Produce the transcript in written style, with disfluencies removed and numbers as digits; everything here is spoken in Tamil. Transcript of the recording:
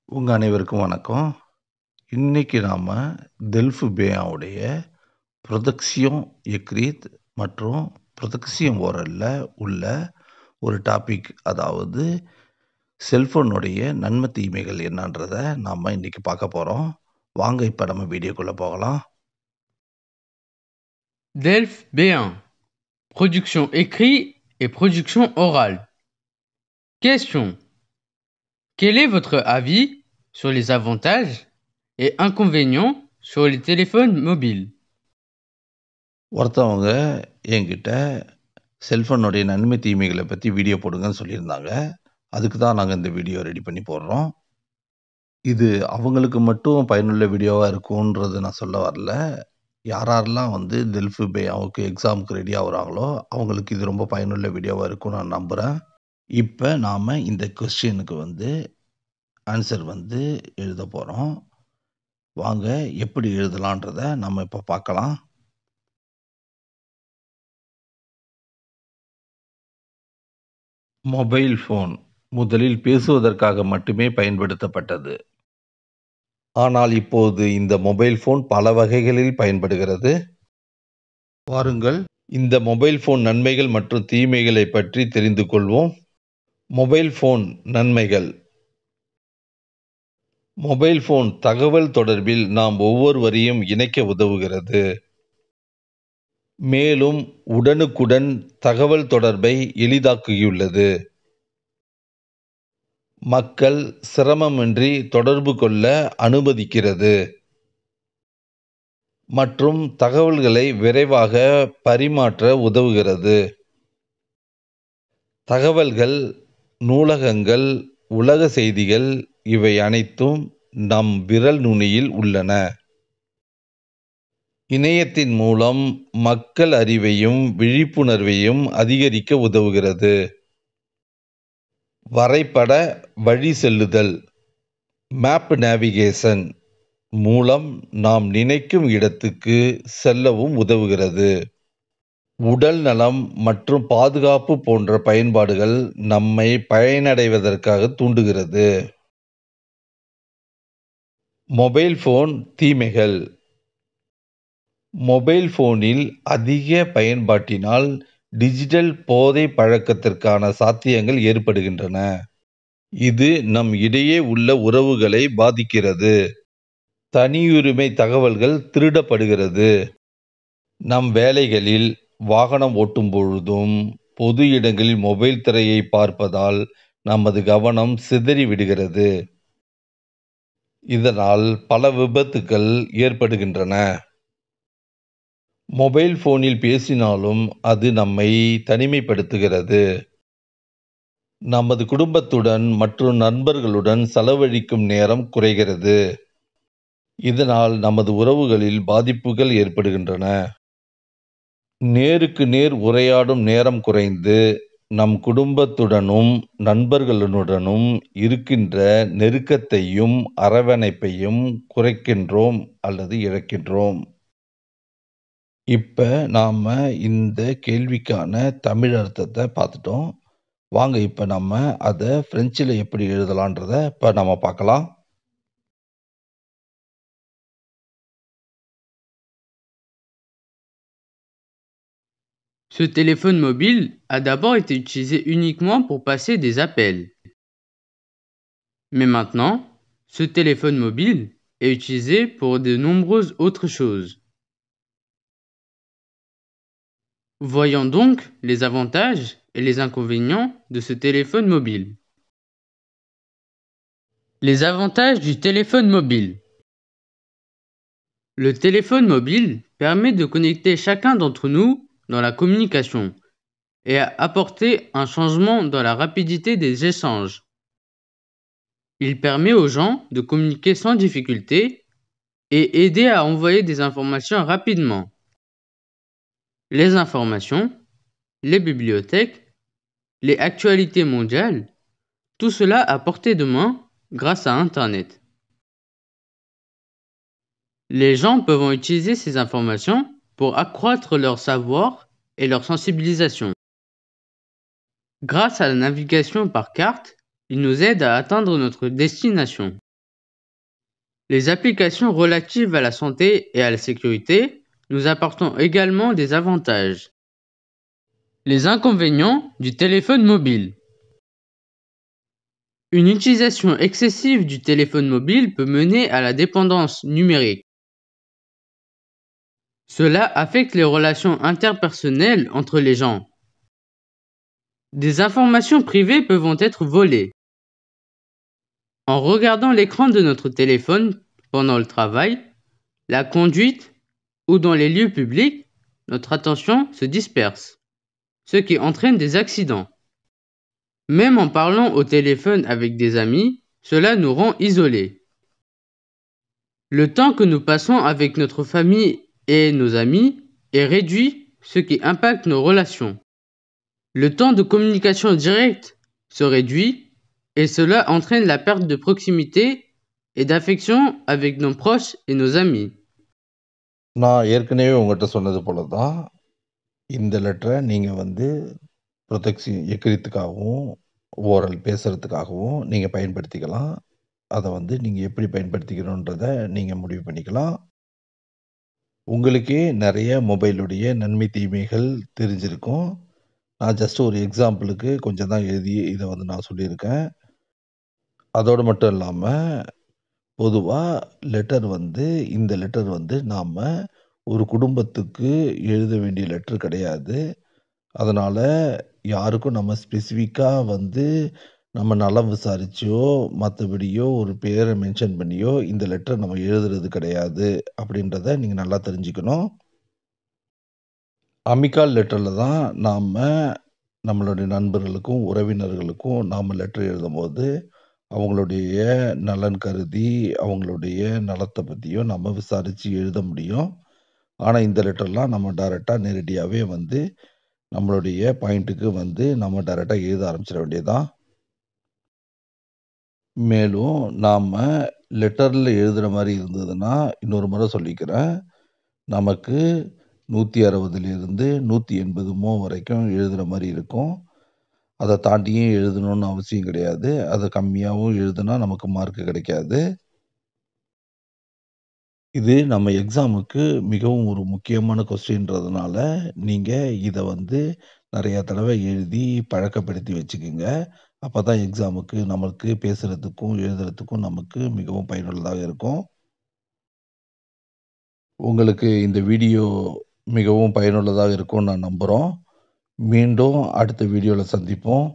உங்க அனைவருக்கும் வணக்கம். இன்னைக்கு நாம டெல்ஃபு பேயாவுடைய புரொடக்ஷியோன் ஏக்ரித் மற்றும் புரொடக்ஷியோன் ஓரல்ல உள்ள ஒரு டாபிக், அதாவது செல்போனுடைய நன்மை தீமைகள் என்னன்றத நாம இன்னைக்கு பார்க்க போறோம். வாங்க இப்ப நம்ம வீடியோக்குள்ள போகலாம். DELF B1. Production écrite et production orale. Question. Quel est votre avis sur les avantages et inconvénients sur les téléphones mobiles? ஒருத்தவங்க என்கிட்ட செல்போனுடைய நன்மை தீமைகளை பத்தி வீடியோ போடுங்கன்னு சொல்லியிருந்தாங்க. அதுக்கு தான் நாங்க இந்த வீடியோ ரெடி பண்ணி போடுறோம். இது அவங்களுக்கு மட்டும் பயனுள்ள வீடியோவா இருக்கும்ன்றத நான் சொல்ல வரல. யாரெல்லாம் வந்து டெல்ஃபு பேயாவுக்கு எக்ஸாமுக்கு ரெடி ஆகுறாங்களோ, அவங்களுக்கு இது ரொம்ப பயனுள்ள வீடியோவா இருக்கும்னு நான் நம்புறேன். இப்ப நாம இந்த கொஸ்டினுக்கு வந்து ஆன்சர் வந்து எழுதப் போறோம். வாங்க எப்படி எழுதலான்றத நம்ம இப்ப பார்க்கலாம். மொபைல் ஃபோன் முதலில் பேசுவதற்காக மட்டுமே பயன்படுத்தப்பட்டது. ஆனால் இப்போது இந்த மொபைல் ஃபோன் பல வகைகளில் பயன்படுகிறது. வாருங்கள், இந்த மொபைல் ஃபோன் நன்மைகள் மற்றும் தீமைகளை பற்றி தெரிந்து கொள்வோம். மொபைல் ஃபோன் நன்மைகள். மொபைல் ஃபோன் தகவல் தொடர்பில் நாம் ஒவ்வொருவரையும் இணைக்க உதவுகிறது. மேலும் உடனுக்குடன் தகவல் தொடர்பை எளிதாக்கியுள்ளது. மக்கள் சிரமமின்றி தொடர்பு கொள்ள அனுமதிக்கிறது. மற்றும் தகவல்களை விரைவாக பரிமாற்ற உதவுகிறது. தகவல்கள், நூலகங்கள், உலக செய்திகள் இவை அனைத்தும் நம் விரல் நுனியில் உள்ளன. இணையத்தின் மூலம் மக்கள் அறிவையும் விழிப்புணர்வையும் அதிகரிக்க உதவுகிறது. வரைபட வழி செல்லுதல், மேப் நேவிகேஷன் மூலம் நாம் நினைக்கும் இடத்துக்கு செல்லவும் உதவுகிறது. உடல் நலம் மற்றும் பாதுகாப்பு போன்ற பயன்பாடுகள் நம்மை பயனடைவதற்காக தூண்டுகிறது. மொபைல் ஃபோன் தீமைகள். மொபைல் ஃபோனில் அதிக பயன்பாட்டினால் டிஜிட்டல் போதை பழக்கத்திற்கான சாத்தியங்கள் ஏற்படுகின்றன. இது நம் இடையே உள்ள உறவுகளை பாதிக்கிறது. தனியுரிமை தகவல்கள் திருடப்படுகிறது. நம் வேலைகளில், வாகனம் ஓட்டும் பொழுதும், பொது இடங்களில் மொபைல் திரையை பார்ப்பதால் நமது கவனம் சிதறிவிடுகிறது. இதனால் பல விபத்துக்கள் ஏற்படுகின்றன. மொபைல் ஃபோனில் பேசினாலும் அது நம்மை தனிமைப்படுத்துகிறது. நமது குடும்பத்துடன் மற்றும் நண்பர்களுடன் செலவழிக்கும் நேரம் குறைகிறது. இதனால் நமது உறவுகளில் பாதிப்புகள் ஏற்படுகின்றன. நேருக்கு நேர் உரையாடும் நேரம் குறைந்து, நம் குடும்பத்துடனும் நண்பர்களுடனும் இருக்கின்ற நெருக்கத்தையும் அரவணைப்பையும் குறைக்கின்றோம் அல்லது இழக்கின்றோம். இப்ப நாம இந்த கேள்விக்கான தமிழ் அர்த்தத்தை பார்த்துட்டோம். வாங்க இப்ப நம்ம அதை பிரெஞ்சில் எப்படி எழுதலான்றத இப்ப நம்ம பார்க்கலாம். Ce téléphone mobile a d'abord été utilisé uniquement pour passer des appels. Mais maintenant, ce téléphone mobile est utilisé pour de nombreuses autres choses. Voyons donc les avantages et les inconvénients de ce téléphone mobile. Les avantages du téléphone mobile. Le téléphone mobile permet de connecter chacun d'entre nous dans la communication et à apporter un changement dans la rapidité des échanges. Il permet aux gens de communiquer sans difficulté et aider à envoyer des informations rapidement. Les informations, les bibliothèques, les actualités mondiales, tout cela à portée de main grâce à Internet. Les gens peuvent utiliser ces informations pour accroître leur savoir et leur sensibilisation. Grâce à la navigation par carte, ils nous aident à atteindre notre destination. Les applications relatives à la santé et à la sécurité nous apportent également des avantages. Les inconvénients du téléphone mobile. Une utilisation excessive du téléphone mobile peut mener à la dépendance numérique. Cela affecte les relations interpersonnelles entre les gens. Des informations privées peuvent être volées. En regardant l'écran de notre téléphone pendant le travail, la conduite ou dans les lieux publics, notre attention se disperse, ce qui entraîne des accidents. Même en parlant au téléphone avec des amis, cela nous rend isolés. Le temps que nous passons avec notre famille et nos amis est réduit, ce qui impacte nos relations. Le temps de communication directe se réduit et cela entraîne la perte de proximité et d'affection avec nos proches et nos amis. நான் ஏற்கனவே உங்கள்கிட்ட சொன்னது போல தான் இந்த லெட்டரை நீங்கள் எக்கரித்துக்காகவும் ஓரல் பேசுகிறதுக்காகவும் நீங்கள் பயன்படுத்திக்கலாம். அதை நீங்கள் எப்படி பயன்படுத்திக்கணுன்றதை நீங்கள் முடிவு பண்ணிக்கலாம். உங்களுக்கே நிறைய மொபைலுடைய நன்மை தீமைகள் தெரிஞ்சிருக்கும். நான் ஜஸ்ட் ஒரு எக்ஸாம்பிளுக்கு கொஞ்சம் தான் எழுதி இதை நான் சொல்லியிருக்கேன். அதோடு மட்டும் இல்லாமல் பொதுவாக லெட்டர் இந்த லெட்டர் நாம் ஒரு குடும்பத்துக்கு எழுத வேண்டிய லெட்டர் கிடையாது. அதனால் யாருக்கும் நம்ம ஸ்பெசிஃபிக்காக நம்ம நலம் விசாரிச்சோ மற்றபடியோ ஒரு பேரை மென்ஷன் பண்ணியோ இந்த லெட்டர் நம்ம எழுதுறது கிடையாது அப்படின்றத நீங்கள் நல்லா தெரிஞ்சுக்கணும். அமிகால் லெட்டரில் தான் நாம் நம்மளுடைய நண்பர்களுக்கும் உறவினர்களுக்கும் நாம் லெட்டர் எழுதும்போது அவங்களுடைய நலன் கருதி அவங்களுடைய நலத்தை பற்றியும் நம்ம விசாரித்து எழுத முடியும். ஆனால் இந்த லெட்டர்லாம் நம்ம டைரெக்டாக நேரடியாகவே நம்மளுடைய பாயிண்ட்டுக்கு நம்ம டைரெக்டாக எழுத ஆரம்பிச்சிட வேண்டியதுதான். மேலும் நாம் லெட்டரில் எழுதுகிற மாதிரி இருந்ததுன்னா இன்னொரு முறை சொல்லிக்கிறேன், நமக்கு 160லிருந்து 180 மோ வரைக்கும் எழுதுகிற மாதிரி இருக்கும். அதை தாண்டியும் எழுதணும்னு அவசியம் கிடையாது. அதை கம்மியாகவும் எழுதுனா நமக்கு மார்க் கிடைக்காது. இது நம்ம எக்ஸாமுக்கு மிகவும் ஒரு முக்கியமான கொஸ்டின்றதுனால நீங்கள் இதை நிறையா தடவை எழுதி பழக்கப்படுத்தி வச்சுக்கோங்க. அப்போ தான் எக்ஸாமுக்கு நமக்கு பேசுகிறதுக்கும் எழுதுறதுக்கும் நமக்கு மிகவும் பயனுள்ளதாக இருக்கும். உங்களுக்கு இந்த வீடியோ மிகவும் பயனுள்ளதாக இருக்கும்னு நான் நம்புகிறோம். மீண்டும் அடுத்த வீடியோவில் சந்திப்போம்.